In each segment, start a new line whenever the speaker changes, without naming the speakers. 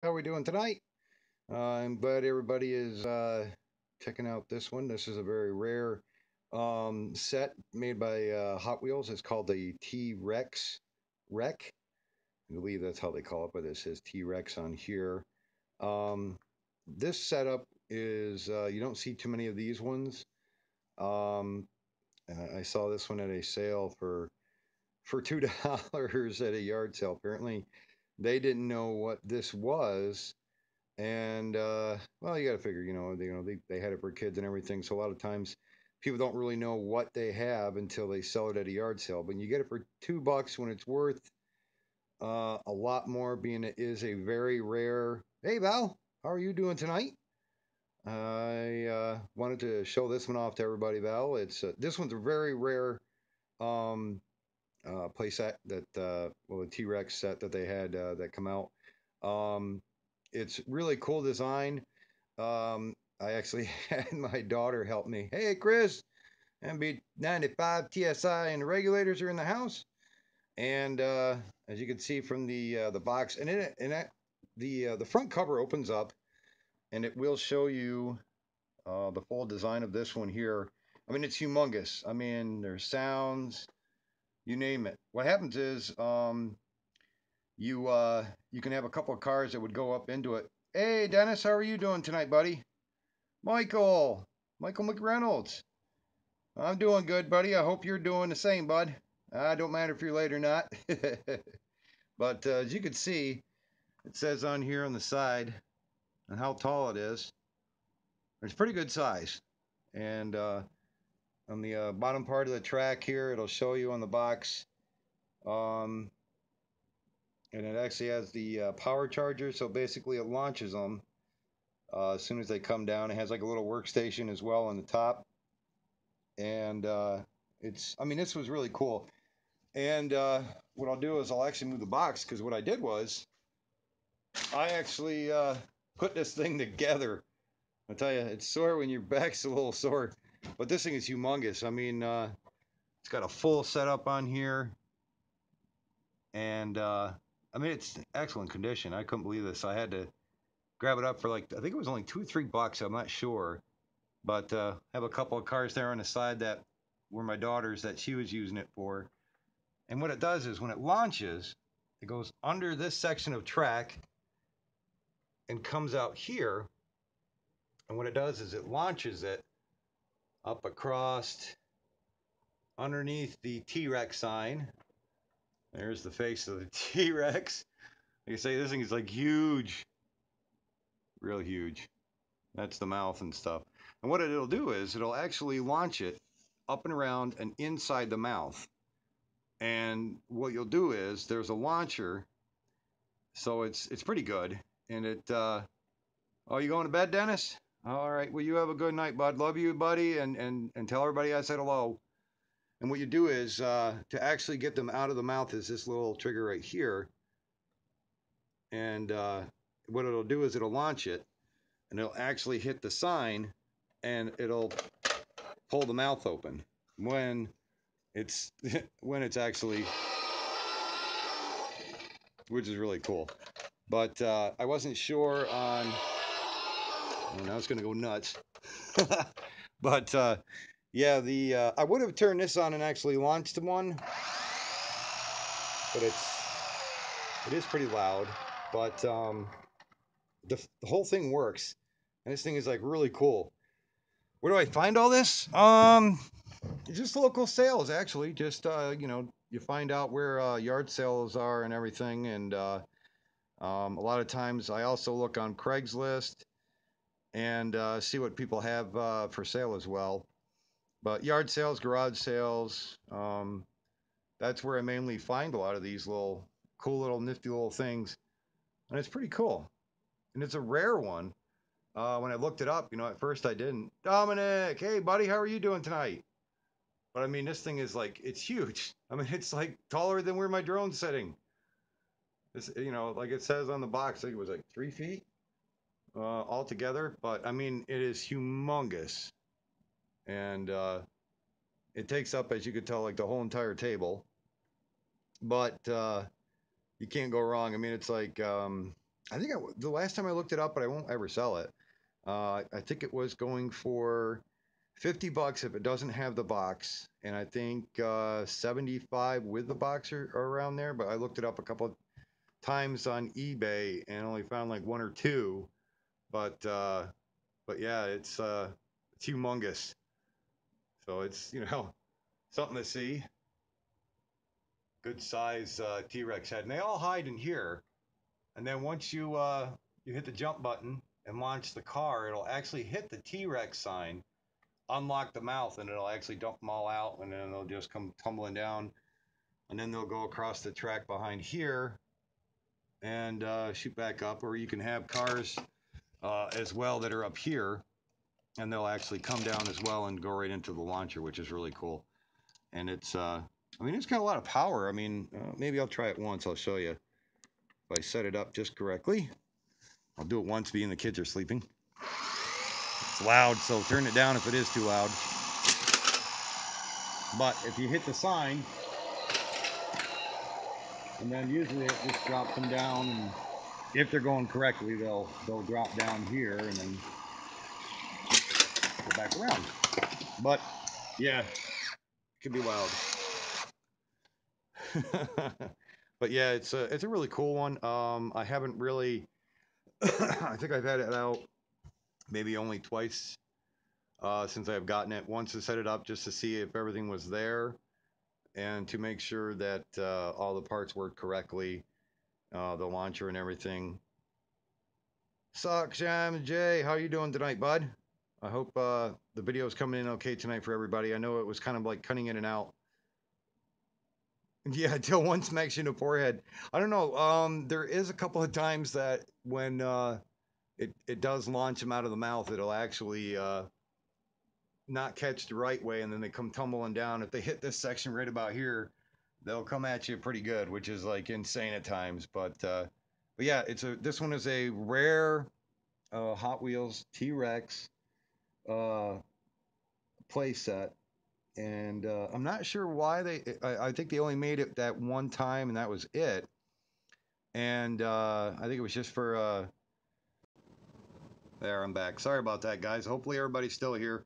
How are we doing tonight? I'm glad everybody is checking out this one. This is a very rare set made by Hot Wheels. It's called the T-Rex Wreck. I believe that's how they call it, but it says T-Rex on here. Um, this setup is you don't see too many of these ones. Um, I saw this one at a sale for $2 at a yard sale. Apparently, they didn't know what this was. And well, you got to figure, they had it for kids and everything. So a lot of times, people don't really know what they have until they sell it at a yard sale. But you get it for $2 when it's worth a lot more, being it is a very rare. Hey Val, how are you doing tonight? I wanted to show this one off to everybody, Val. It's this one's a very rare um, play set that well, the T Rex set that they had that come out. Um, it's really cool design. I actually had my daughter help me. Hey, Chris, MB95 TSI and the regulators are in the house. And as you can see from the box, and the front cover opens up, and it will show you the full design of this one here. I mean, it's humongous. I mean, there's sounds, you name it. What happens is you can have a couple of cars that would go up into it. Hey, Dennis, how are you doing tonight, buddy? Michael, Michael McReynolds. I'm doing good, buddy. I hope you're doing the same, bud. Don't matter if you're late or not. But as you can see, it says on here on the side and how tall it is. It's pretty good size. And on the bottom part of the track here, it'll show you on the box. Um, and it actually has the power charger, so basically it launches them as soon as they come down. It has like a little workstation as well on the top. And I mean, this was really cool. And what I'll do is I'll actually move the box because what I did was I actually put this thing together. I tell you, it's sore when your back's a little sore, but this thing is humongous. I mean, it's got a full setup on here, and I mean, it's excellent condition. I couldn't believe this. I had to grab it up for like I think it was only $2 or $3. I'm not sure, but have a couple of cars there on the side that were my daughter's that she was using it for. And what it does is when it launches, it goes under this section of track and comes out here. And what it does is it launches it up across underneath the T-Rex sign. There's the face of the T-Rex. Like I say, this thing is like huge, real huge. That's the mouth and stuff. And what it'll do is it'll actually launch it up and around and inside the mouth. And what you'll do is there's a launcher, so it's pretty good. And oh, you going to bed, Dennis? All right. Well, you have a good night, bud. Love you, buddy, and tell everybody I said hello. And what you do is to actually get them out of the mouth is this little trigger right here. And what it'll do is it'll launch it, and it'll actually hit the sign, and it'll pull the mouth open when it's when it's actually, which is really cool. But I wasn't sure on. Oh, now it's gonna go nuts. But yeah, the I would have turned this on and actually launched one, but it is pretty loud. But the whole thing works, and this thing is like really cool. Where do I find all this? Just local sales actually. Just you find out where yard sales are and everything, and a lot of times I also look on Craigslist and see what people have for sale as well. But yard sales, garage sales, that's where I mainly find a lot of these little cool little nifty little things, and it's pretty cool. And it's a rare one. When I looked it up, at first I didn't. Dominic, hey buddy, how are you doing tonight? But I mean, this thing is like it's huge. I mean, it's like taller than where my drone's sitting. This, like it says on the box, I think it was like 3 feet altogether. But I mean, it is humongous, and it takes up, as you could tell, like the whole entire table. But you can't go wrong. I mean, it's like I think the last time I looked it up, but I won't ever sell it. I think it was going for $50 if it doesn't have the box, and I think 75 with the box or around there. But I looked it up a couple of times on eBay and only found like one or two. But yeah, it's humongous. So it's something to see. Good size T-Rex head, and they all hide in here. And then once you hit the jump button and launch the car, it'll actually hit the T-Rex sign, unlock the mouth, and it'll actually dump them all out, and then they'll just come tumbling down, and then they'll go across the track behind here and shoot back up. Or you can have cars as well that are up here, and they'll actually come down as well and go right into the launcher, which is really cool. And I mean, it's got a lot of power. I mean, maybe I'll try it once. I'll show you if I set it up just correctly. I'll do it once, being the kids are sleeping. It's loud, so turn it down if it is too loud. But if you hit the sign, and then usually it just drops them down, and if they're going correctly, they'll drop down here and then go back around. But yeah, it could be wild. But yeah, it's a really cool one. I haven't really I think I've had it out maybe only twice since I've gotten it. Once to set it up just to see if everything was there and to make sure that all the parts worked correctly, the launcher and everything. Suck, Jam Jay, how you doing tonight, bud? I hope the video is coming in okay tonight for everybody. I know it was kind of like cutting in and out. Yeah, till one smacks you in the forehead. I don't know. There is a couple of times that when it does launch them out of the mouth, it'll actually not catch the right way, and then they come tumbling down. If they hit this section right about here, they'll come at you pretty good, which is like insane at times. But yeah, this one is a rare Hot Wheels T-Rex play set, and I'm not sure why I think they only made it that one time, and that was it. And I think it was just for there. I'm back. Sorry about that, guys. Hopefully everybody's still here.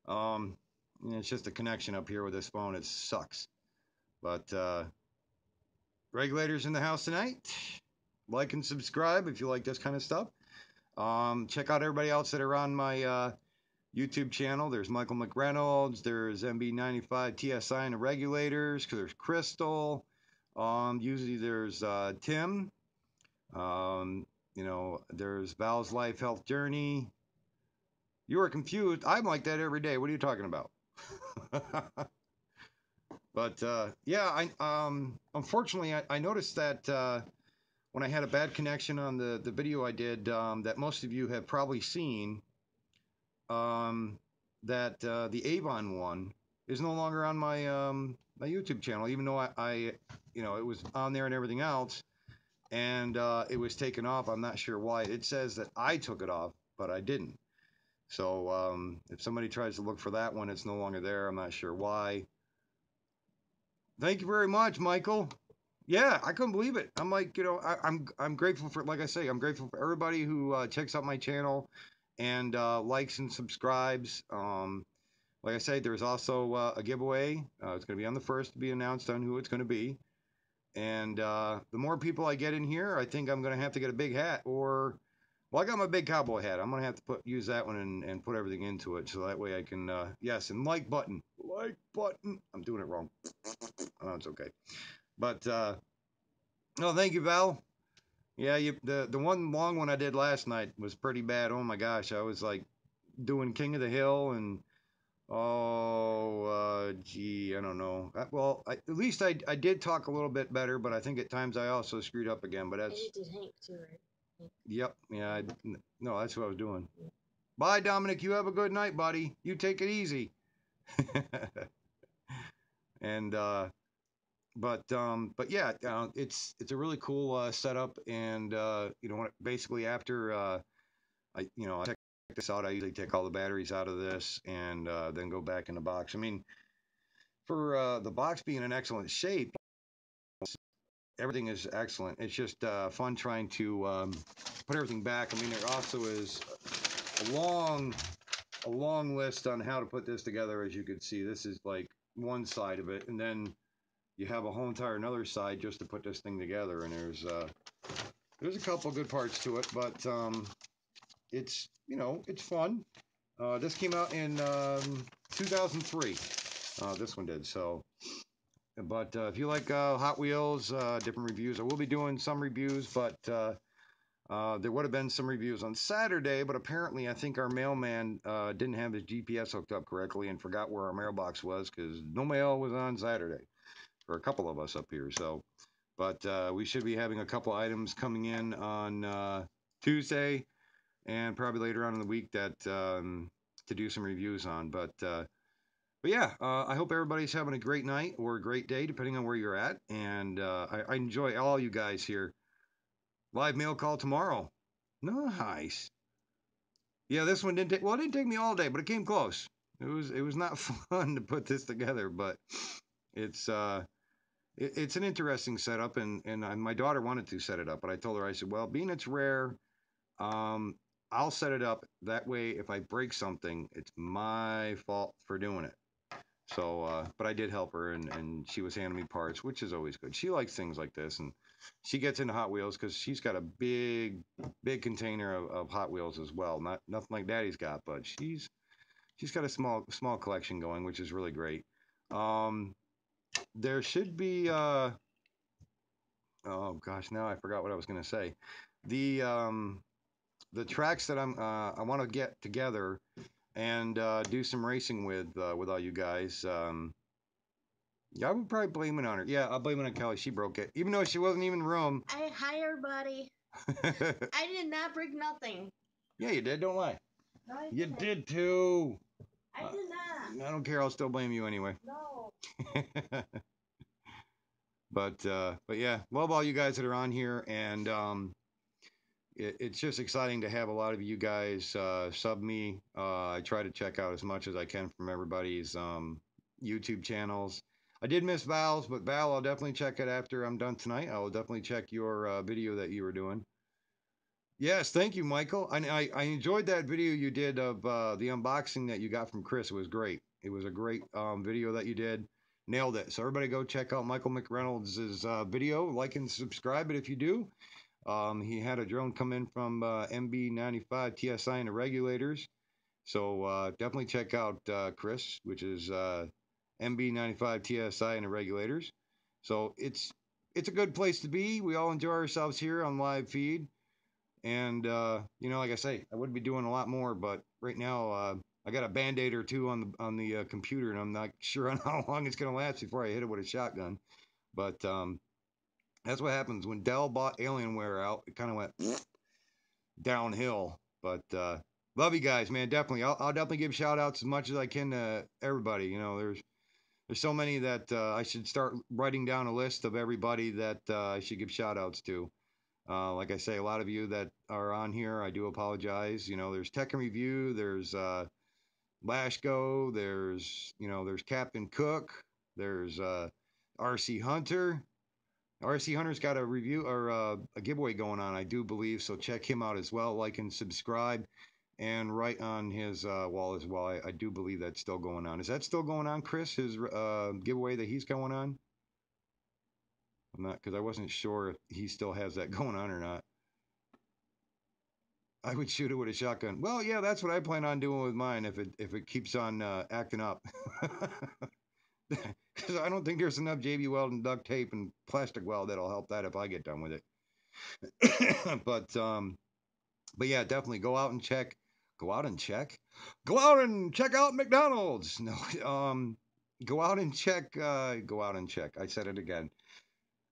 It's just a connection up here with this phone. It sucks. But regulators in the house tonight. Like and subscribe if you like this kind of stuff. Check out everybody else that are on my YouTube channel. There's Michael McReynolds. There's MB95 TSI and the regulators. There's Crystal. Usually there's Tim. There's Val's Life Health Journey. You are confused. I'm like that every day. What are you talking about? But yeah, unfortunately I noticed that when I had a bad connection on the video I did, that most of you have probably seen, that the Avon one is no longer on my my YouTube channel, even though I it was on there and everything else, and it was taken off. I'm not sure why. It says that I took it off, but I didn't. So if somebody tries to look for that one, it's no longer there. I'm not sure why. Thank you very much, Michael. Yeah, I couldn't believe it. I'm like, I'm grateful for, like I say, I'm grateful for everybody who checks out my channel and likes and subscribes. Like I said, there's also a giveaway. It's going to be on the 1st to be announced on who it's going to be. And the more people I get in here, I think I'm going to have to get a big hat, or well, I got my big cowboy hat. I'm gonna have to use that one and put everything into it, so that way I can yes, and like button. I'm doing it wrong. Oh, it's okay. But no, thank you, Val. Yeah, the one long one I did last night was pretty bad. Oh my gosh, I was like doing King of the Hill, and gee, I don't know. Well, at least I did talk a little bit better, but I think at times I also screwed up again. But that's. And you did Hank too, right? Yep. Yeah. No, that's what I was doing. Yeah. Bye, Dominic. You have a good night, buddy. You take it easy. And but yeah, it's a really cool setup, and basically after I check this out, I usually take all the batteries out of this and then go back in the box. I mean, for the box being in excellent shape, everything is excellent. It's just fun trying to put everything back. I mean, there also is a long list on how to put this together. As you can see, this is like one side of it, and then you have a whole entire another side just to put this thing together. And there's a couple good parts to it, but it's it's fun. This came out in 2003. This one did. So, but if you like Hot Wheels, different reviews, I will be doing some reviews, but there would have been some reviews on Saturday, but apparently I think our mailman didn't have his GPS hooked up correctly and forgot where our mailbox was because no mail was on Saturday for a couple of us up here. So, but we should be having a couple items coming in on Tuesday and probably later on in the week that to do some reviews on. But yeah, I hope everybody's having a great night or a great day, depending on where you're at. And I enjoy all you guys here. Live mail call tomorrow. Nice. Yeah, this one didn't take well. It didn't take me all day, but it came close. It was not fun to put this together, but it's it's an interesting setup, and my daughter wanted to set it up, but I told her I said, well, being it's rare, um, I'll set it up that way. If I break something, it's my fault for doing it. So, but I did help her, and she was handing me parts, which is always good. She likes things like this, and she gets into Hot Wheels because she's got a big container of Hot Wheels as well. Not nothing like Daddy's got, but she's got a small collection going, which is really great. Um, there should be oh gosh, now I forgot what I was gonna say. The the tracks that I want to get together and do some racing with all you guys. Yeah, I would probably blame it on her. Yeah, I'll blame it on Kelly. She broke it, even though she wasn't even in the room.
Hi, everybody. I did not break nothing.
Yeah, you did. Don't lie.
No, I
You
didn't.
did too.
I did not.
I don't care. I'll still blame you anyway.
No.
But yeah, love all you guys that are on here, and it's just exciting to have a lot of you guys sub me. I try to check out as much as I can from everybody's YouTube channels. I did miss Val's, but Val, I'll definitely check it after I'm done tonight. I'll definitely check your video that you were doing. Yes, thank you, Michael. I enjoyed that video you did of the unboxing that you got from Chris. It was great. It was a great video that you did. Nailed it. So everybody go check out Michael McReynolds' video. Like and subscribe it if you do. He had a drone come in from MB95 TSI and the regulators. So definitely check out Chris, which is MB95 TSI and the regulators. So it's a good place to be. We all enjoy ourselves here on live feed. And like I say, I would be doing a lot more, but right now I got a band-aid or two on the computer, and I'm not sure on how long it's going to last before I hit it with a shotgun. But that's what happens when Dell bought Alienware out. It kind of went downhill. But love you guys, man. Definitely, I'll definitely give shout outs as much as I can to everybody. There's so many that I should start writing down a list of everybody that I should give shout outs to. Like I say, a lot of you that are on here, I do apologize. There's Tech and Review, there's Lashko, there's Captain Cook, there's RC Hunter. RC Hunter's got a review or a giveaway going on, I do believe. So check him out as well. Like and subscribe, and right on his wall as well. I do believe that's still going on. Is that still going on, Chris? His giveaway that he's going on? I'm not, because I wasn't sure if he still has that going on or not. I would shoot it with a shotgun. Well, yeah, that's what I plan on doing with mine if it keeps on acting up. Because I don't think there's enough JB Weld and duct tape and plastic weld that'll help that if I get done with it. But yeah, definitely go out and check. Go out and check. Go out and check out McDonald's. No, go out and check. Go out and check. I said it again.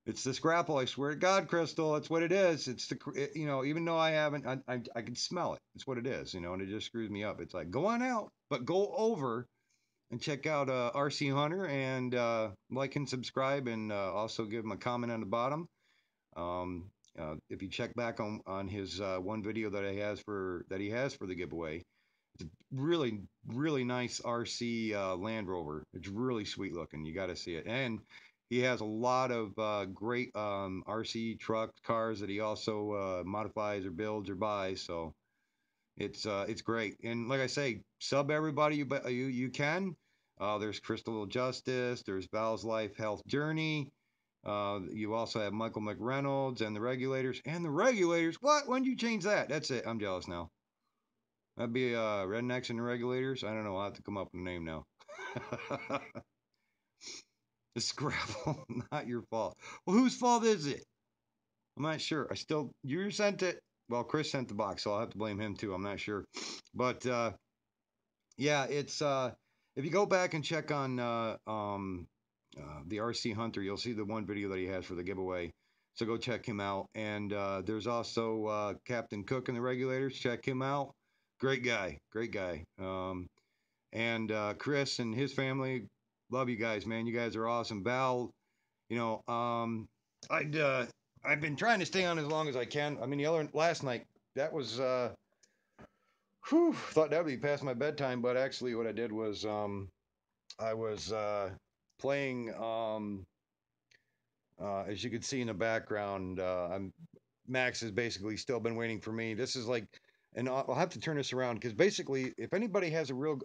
It's this grapple. I swear to God, Crystal, that's what it is. It's even though I haven't, I can smell it. It's what it is, and it just screws me up. It's like, go on out, but go over and check out RC Hunter and like and subscribe, and also give him a comment on the bottom. If you check back on his one video that he has for the giveaway, it's a really really nice RC Land Rover. It's really sweet looking. You got to see it. And he has a lot of great RC trucks, cars that he also modifies or builds or buys. So it's great. And like I say, sub everybody you can. There's Crystal Justice. There's Val's Life Health Journey. You also have Michael McReynolds and the Regulators. And the Regulators? What? When did you change that? That's it. I'm jealous now. That'd be Rednecks and the Regulators. I don't know. I'll have to come up with a name now. The Scrabble, not your fault. Well, whose fault is it? I'm not sure. You sent it. Well, Chris sent the box, so I'll have to blame him too. I'm not sure. But yeah, it's if you go back and check on the RC Hunter, you'll see the one video that he has for the giveaway. So go check him out. And there's also Captain Cook and the Regulators. Check him out. Great guy. Great guy. And Chris and his family, love you guys, man. You guys are awesome. Val, you know, I've been trying to stay on as long as I can. I mean, last night, that was thought that would be past my bedtime, but actually what I did was I was playing as you can see in the background, Max has basically still been waiting for me. This is like, and I'll have to turn this around because basically, if anybody has a real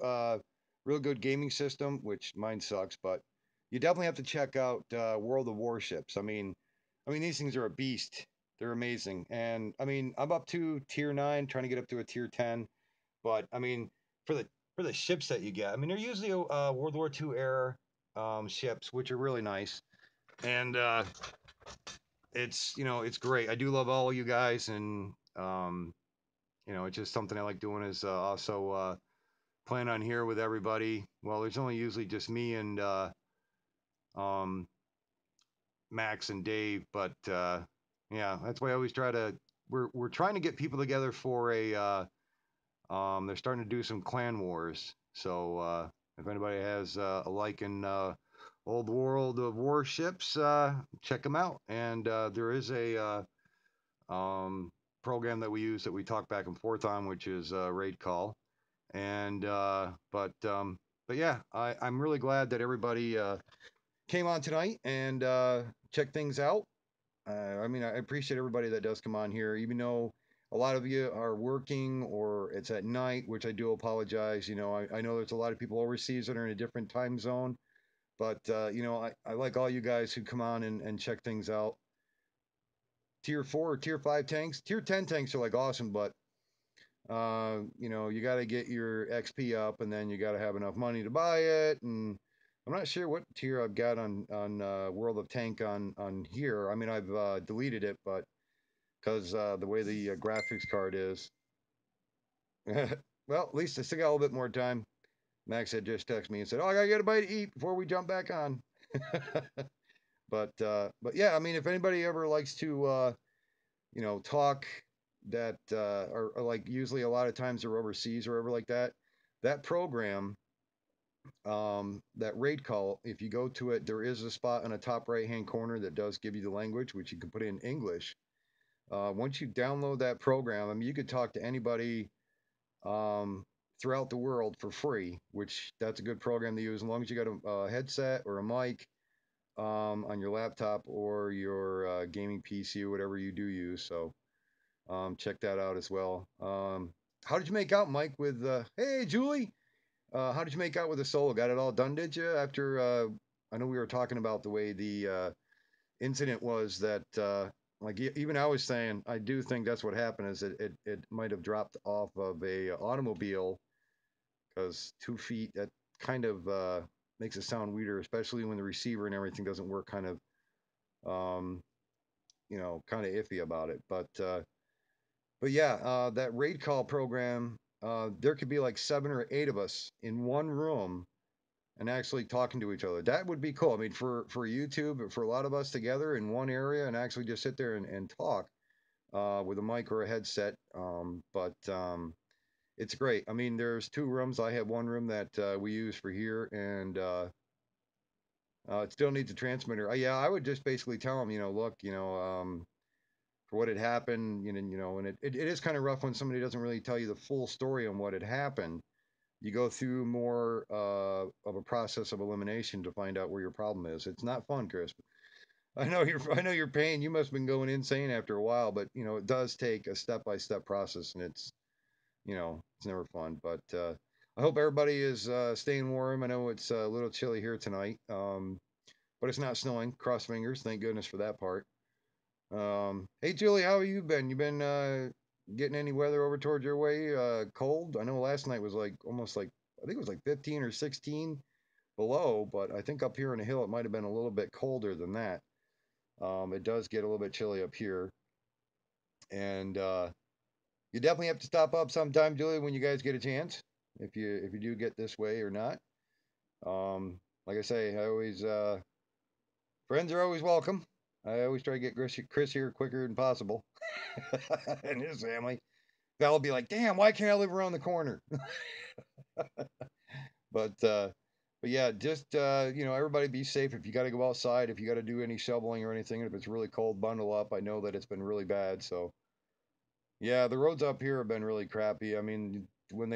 good gaming system, which mine sucks, but you definitely have to check out World of Warships. I mean these things are a beast. They're amazing, and I mean I'm up to tier 9, trying to get up to a tier 10. But I mean for the ships that you get, I mean they're usually World War II era ships, which are really nice, and it's it's great. I do love all you guys, and it's just something I like doing is also playing on here with everybody. Well, there's only usually just me and um, Max and Dave, but yeah, that's why I always try to. We're trying to get people together for a. They're starting to do some clan wars, so if anybody has a like in Old World of Warships, check them out. And there is a program that we use that we talk back and forth on, which is Raid Call. And but yeah, I'm really glad that everybody came on tonight and checked things out. I mean, I appreciate everybody that does come on here, even though a lot of you are working or it's at night, which I do apologize. I know there's a lot of people overseas that are in a different time zone, but I like all you guys who come on and check things out. Tier 4 or tier 5 tanks, tier 10 tanks are like awesome, but you got to get your XP up, and then you got to have enough money to buy it. And I'm not sure what tier I've got on World of Tank on here. I mean, I've deleted it, but because the way the graphics card is. Well, at least I still got a little bit more time. Max had just texted me and said, "Oh, I gotta get a bite to eat before we jump back on." But yeah, I mean, if anybody ever likes to talk that are like usually a lot of times they're overseas or ever like that. That program, that Raid Call, if you go to it, there is a spot in the top right hand corner that does give you the language, which you can put in English. Once you download that program, I mean, you could talk to anybody throughout the world for free, which that's a good program to use as long as you got a headset or a mic on your laptop or your gaming PC or whatever you do use. So check that out as well. How did you make out, Mike, with hey Julie? How did you make out with the solo? Got it all done, did you? After I know we were talking about the way the incident was that like even I was saying, I do think that's what happened is it might have dropped off of a automobile because 2 feet that kind of makes it sound weirder, especially when the receiver and everything doesn't work. Kind of kind of iffy about it, but yeah, that Raid Call program, there could be like 7 or 8 of us in one room and actually talking to each other. That would be cool. I mean, for YouTube, for a lot of us together in one area and actually just sit there and talk with a mic or a headset. But it's great. I mean, there's 2 rooms. I have one room that we use for here, and it still needs a transmitter. Yeah, I would just basically tell them, look, for what had happened, and it is kind of rough when somebody doesn't really tell you the full story on what had happened. you go through more of a process of elimination to find out where your problem is. It's not fun, Chris. I know your pain. You must have been going insane after a while, but you know it does take a step-by-step process, and it's it's never fun. But I hope everybody is staying warm. I know it's a little chilly here tonight, but it's not snowing. Cross fingers. Thank goodness for that part. Hey Julie, how have you been? You been getting any weather over towards your way? Cold? I know last night was like almost like I think it was like 15 or 16 below, but I think up here in the hill it might have been a little bit colder than that. It does get a little bit chilly up here, and you definitely have to stop up sometime, Julie, when you guys get a chance. If you do get this way or not. Like I say, I always friends are always welcome. I always try to get Chris here quicker than possible, and his family. Val will be like, "Damn, why can't I live around the corner?" But yeah, just everybody be safe. If you got to go outside, if you got to do any shoveling or anything, if it's really cold, bundle up. I know that it's been really bad, so yeah, the roads up here have been really crappy. I mean, when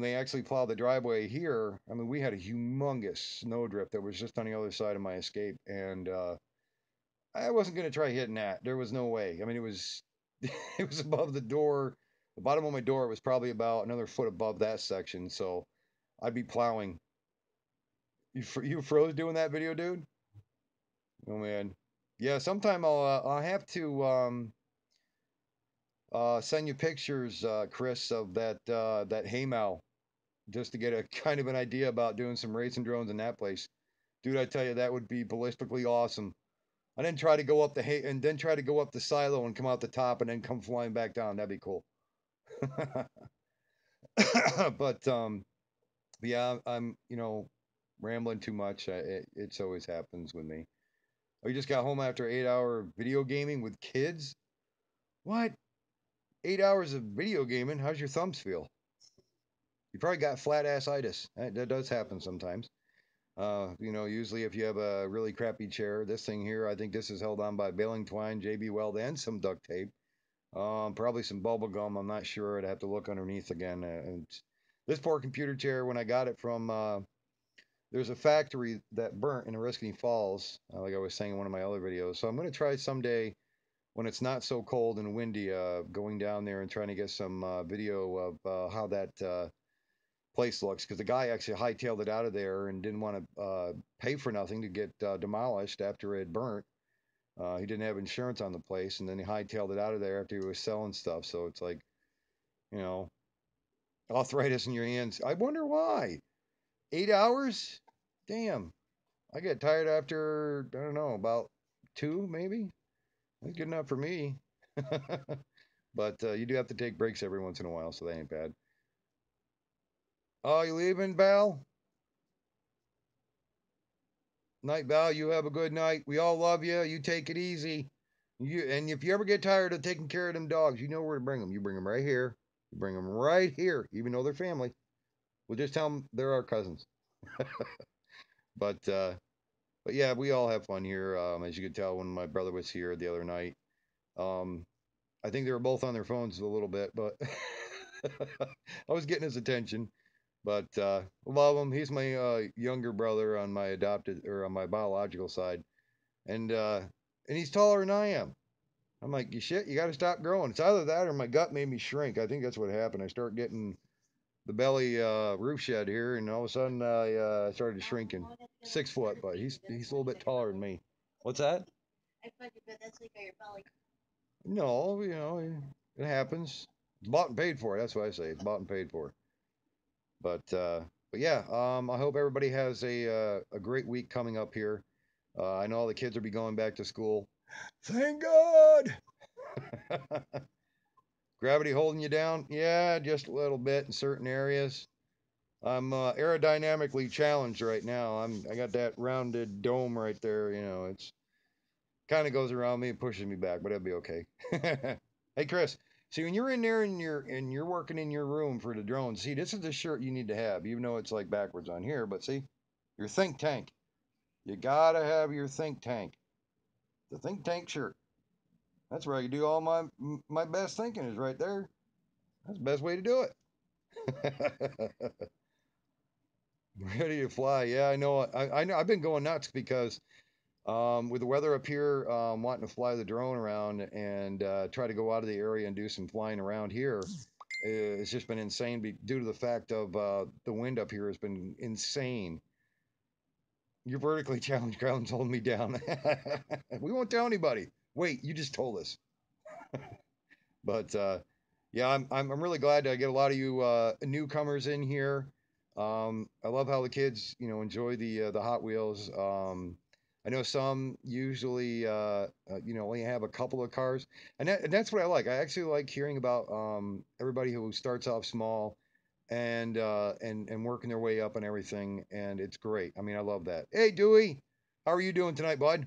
they actually plowed the driveway here, I mean, we had a humongous snowdrift that was just on the other side of my escape, and I wasn't gonna try hitting that. There was no way. I mean, it was it was above the door. The bottom of my door was probably about another foot above that section, so I'd be plowing. You froze doing that video, dude? Oh man. Yeah, sometime I'll have to send you pictures, Chris, of that Haymow, just to get a kind of an idea about doing some racing drones in that place. Dude, I tell you, that would be ballistically awesome. And then try to go up the and then try to go up the silo and come out the top and then come flying back down. That'd be cool. But yeah, I'm rambling too much. It's always happens with me. Oh, you just got home after 8 hour video gaming with kids? What? 8 hours of video gaming? How's your thumbs feel? You probably got flat ass itis. That does happen sometimes. Usually if you have a really crappy chair, this thing here, I think this is held on by baling twine, JB Weld, and some duct tape. Probably some bubble gum. I'm not sure. I'd have to look underneath again. And this poor computer chair, when I got it from, there's a factory that burnt in Oriskany Falls, like I was saying in one of my other videos. So I'm going to try someday when it's not so cold and windy, going down there and trying to get some video of how that place looks, because the guy actually hightailed it out of there and didn't want to pay for nothing to get demolished after it had burnt. He didn't have insurance on the place, and then he hightailed it out of there after he was selling stuff. So it's like, you know, arthritis in your hands. I wonder why. 8 hours? Damn. I get tired after, I don't know, about 2 maybe. That's good enough for me. But you do have to take breaks every once in a while, so that ain't bad. Oh, you leaving, Val? Night, Val. You have a good night. We all love you. You take it easy. And if you ever get tired of taking care of them dogs, you know where to bring them. You bring them right here. You bring them right here, even though they're family. We'll just tell them they're our cousins. But yeah, we all have fun here. As you could tell when my brother was here the other night. I think they were both on their phones a little bit, but I was getting his attention. But love him. He's my younger brother on my adopted or on my biological side, and he's taller than I am. I'm like, you shit, you got to stop growing. It's either that or my gut made me shrink. I think that's what happened. I start getting the belly roof shed here, and all of a sudden I started shrinking. 6 foot, but he's a little bit taller than me. What's that?
I thought you bet that's like on your belly.
No, it happens. It's bought and paid for. That's what I say. It's bought and paid for. But yeah, I hope everybody has a great week coming up here. I know all the kids will be going back to school. Thank God. Gravity holding you down? Yeah, just a little bit in certain areas. I'm aerodynamically challenged right now. I got that rounded dome right there. It's kind of goes around me and pushes me back, but it'll be okay. Hey, Chris. See, when you're in there and you're working in your room for the drone, see, this is the shirt you need to have, even though it's like backwards on here. But see, your think tank. You gotta have your think tank. The think tank shirt. That's where I can do all my best thinking is right there. That's the best way to do it. Ready to fly. Yeah, I know. I know. I've been going nuts because with the weather up here, wanting to fly the drone around and try to go out of the area and do some flying around here. It's just been insane due to the fact of the wind up here has been insane. Your vertically challenged ground's holding me down. We won't tell anybody. Wait, you just told us. But yeah, I'm really glad to get a lot of you newcomers in here. I love how the kids, enjoy the Hot Wheels. I know some usually, only have a couple of cars, and that's what I like. I actually like hearing about everybody who starts off small and working their way up and everything, and it's great. I mean, I love that. Hey, Dewey, how are you doing tonight, bud?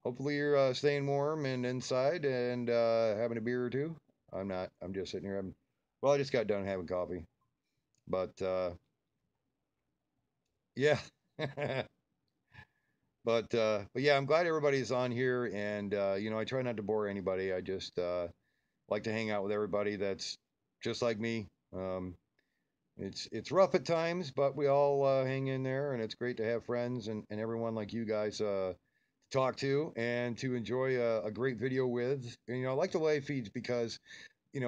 Hopefully you're staying warm and inside and having a beer or two. I'm not. I'm just sitting here. Well, I just got done having coffee, but yeah. But yeah, I'm glad everybody's on here, and I try not to bore anybody. I just like to hang out with everybody that's just like me. It's rough at times, but we all hang in there, and it's great to have friends and everyone like you guys to talk to and to enjoy a great video with. And, I like the live feeds because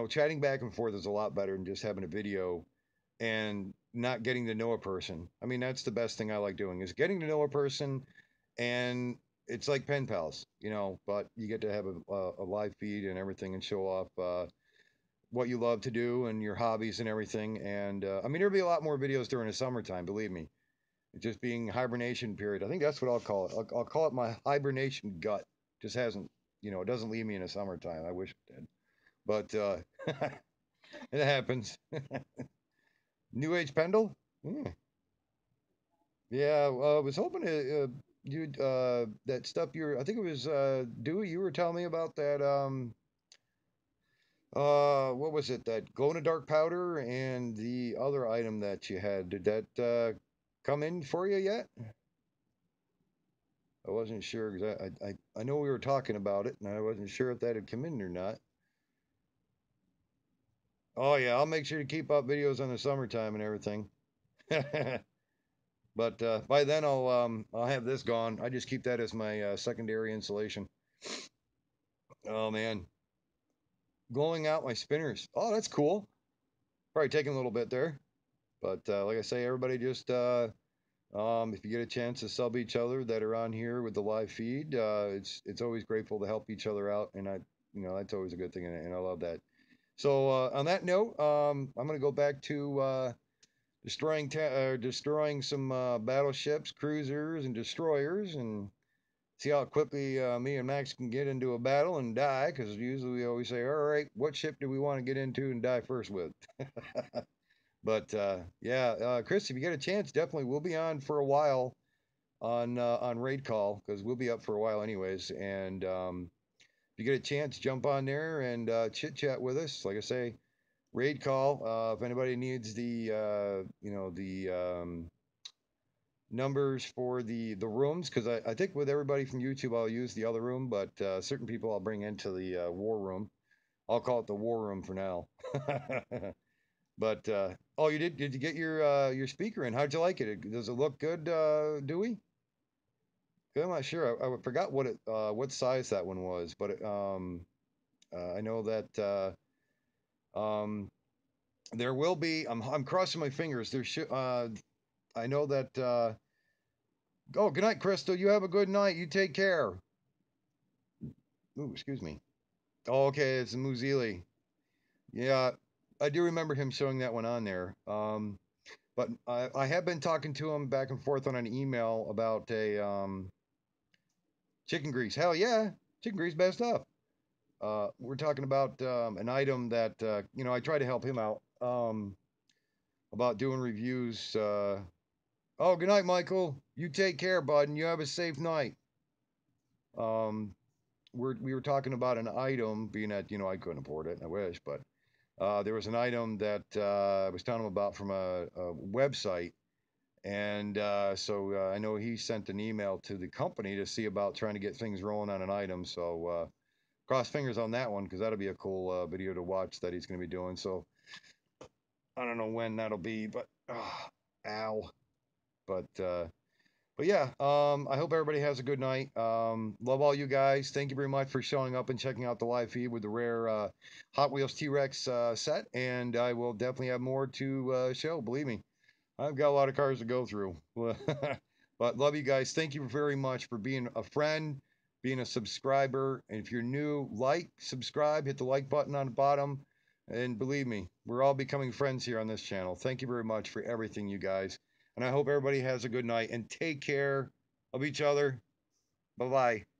chatting back and forth is a lot better than just having a video and not getting to know a person. I mean, that's the best thing I like doing is getting to know a person, and it's like pen pals, but you get to have a live feed and everything and show off what you love to do and your hobbies and everything. And I mean, there'll be a lot more videos during the summertime, believe me. It's just being hibernation period. I think that's what I'll call it. I'll call it my hibernation gut. Just hasn't, it doesn't leave me in the summertime. I wish it did, but it happens. New Age Pendle? Yeah. Yeah, well, I was hoping to, you'd, that stuff I think it was, Dewey, you were telling me about that, what was it? That glow in the dark powder and the other item that you had. Did that, come in for you yet? I wasn't sure because I know we were talking about it and I wasn't sure if that had come in or not. Oh yeah, I'll make sure to keep up videos on the summertime and everything. But by then I'll have this gone. I just keep that as my secondary insulation. Oh man, glowing out my spinners. Oh, that's cool. Probably taking a little bit there, but like I say, everybody just if you get a chance to sub each other that are on here with the live feed, it's always grateful to help each other out, and that's always a good thing, and I love that. So on that note, I'm gonna go back to destroying some battleships, cruisers, and destroyers, and see how quickly me and Max can get into a battle and die. Because usually we always say, "All right, what ship do we want to get into and die first with?" But yeah, Chris, if you get a chance, definitely we'll be on for a while on raid call because we'll be up for a while anyways. And if you get a chance, jump on there and chit chat with us. Like I say, raid call. If anybody needs the the numbers for the rooms, because I think with everybody from YouTube I'll use the other room, but certain people I'll bring into the war room. I'll call it the war room for now. But oh, you did you get your speaker in? How'd you like it? Does it look good, Dewey? I'm not sure. I forgot what size that one was, but I know that there will be. I'm crossing my fingers. There should. I know that. Oh, good night, Crystal. You have a good night. You take care. Ooh, excuse me. Oh, okay, it's Muzili. Yeah, I do remember him showing that one on there. But I have been talking to him back and forth on an email about a chicken grease. Hell yeah, chicken grease, best stuff. We're talking about an item that I try to help him out about doing reviews. Oh, good night, Michael. You take care, bud, and you have a safe night. Um, we were talking about an item, being that I couldn't afford it. I wish, but there was an item that I was telling him about from a website, and so I know he sent an email to the company to see about trying to get things rolling on an item. So cross fingers on that one, because that'll be a cool video to watch that he's going to be doing. So I don't know when that'll be, but ow. But yeah, I hope everybody has a good night. Love all you guys. Thank you very much for showing up and checking out the live feed with the rare Hot Wheels T-Rex set. And I will definitely have more to show, believe me. I've got a lot of cars to go through. But love you guys. Thank you very much for being a friend, being a subscriber. And if you're new, like, subscribe, hit the like button on the bottom. And believe me, we're all becoming friends here on this channel. Thank you very much for everything, you guys. And I hope everybody has a good night and take care of each other. Bye-bye.